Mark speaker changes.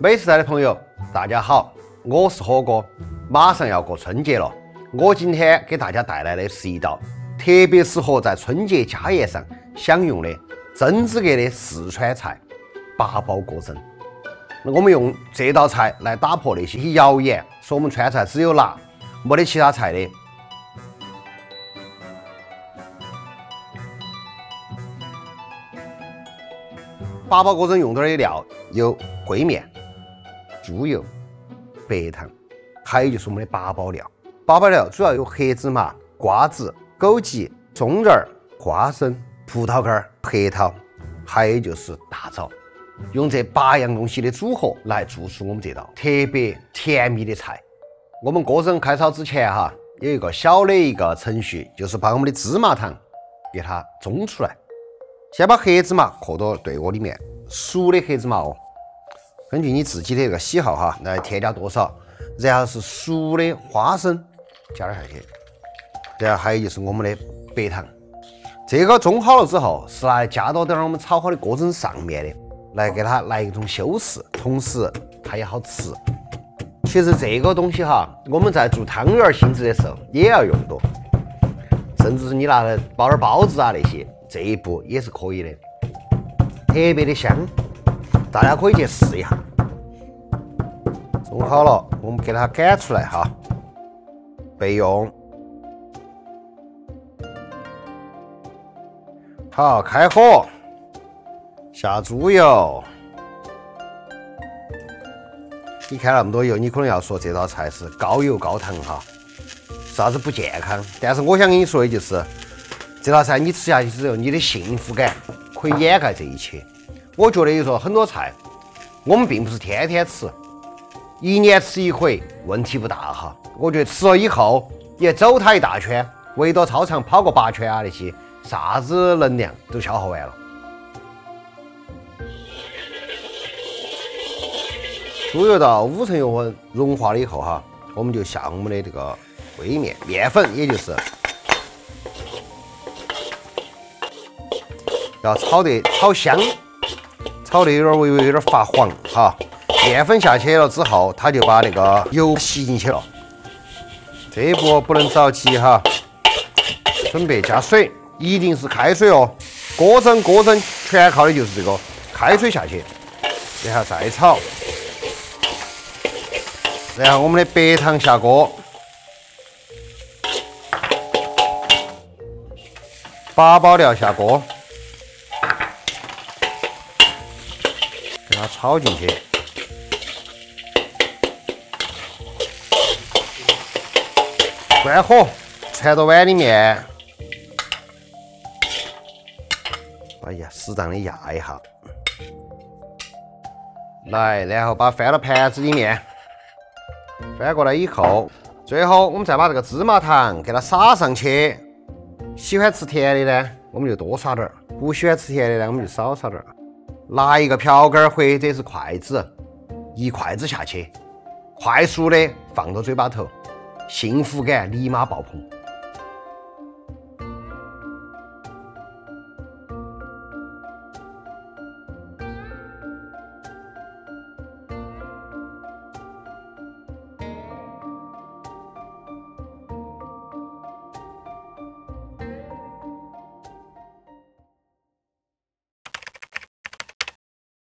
Speaker 1: 美食台的朋友，大家好，我是火哥。马上要过春节了，我今天给大家带来的是一道特别适合在春节家宴上享用的真资格的四川菜——八宝锅蒸。那我们用这道菜来打破那些谣言，说我们川菜只有辣，没得其他菜的。八宝锅蒸用到的料有烩面、猪油、白糖，还有就是我们的八宝料。八宝料主要有黑芝麻、瓜子、枸杞、松仁、花生、葡萄干、核桃，还有就是大枣。用这8样东西的组合来做出我们这道特别甜蜜的菜。我们锅蒸开炒之前有一个小的一个程序，就是把我们的芝麻糖给它蒸出来。先把黑芝麻和到对锅里面，熟的黑芝麻哦，根据你自己的这个喜好来添加多少。然后是熟的花生加点下去，然后还有就是我们的白糖。这个蒸好了之后，是来加到点我们炒好的锅蒸上面的，来给它来一种修饰，同时它也好吃。其实这个东西我们在做汤圆性质的时候也要用到，甚至是你拿来包点包子那些。这一步也是可以的，特别的香，大家可以去试一下。蒸好了，我们给它擀出来备用。好，开火，下猪油。你看那么多油，你可能要说这道菜是高油高糖啥子不健康？但是我想跟你说的就是。这道菜你吃下去之后，你的幸福感可以掩盖这一切。我觉得有时候很多菜，我们并不是天天吃，1年吃一回问题不大我觉得吃了以后也走它一大圈，围着操场跑个8圈那些，啥子能量都消耗完了。猪油到5成油温融化了以后我们就下我们的这个烩面面粉，也就是要炒香，炒得有点微微有点发黄面粉下去了之后，它就把那个油吸进去了。这一步不能着急准备加水，一定是开水哦。锅蒸全靠的就是这个开水下去，然后再炒，然后我们的白糖下锅，八宝料下锅。给它炒进去，关火，传到碗里面。哎呀，适当的压一下，来，然后把它翻到盘子里面，翻过来以后，最后我们再把这个芝麻糖给它撒上去。喜欢吃甜的呢，我们就多撒点；不喜欢吃甜的呢，我们就少撒点。拿一个瓢羹或者是筷子，一筷子下去，快速的放到嘴巴头，幸福感立马爆棚。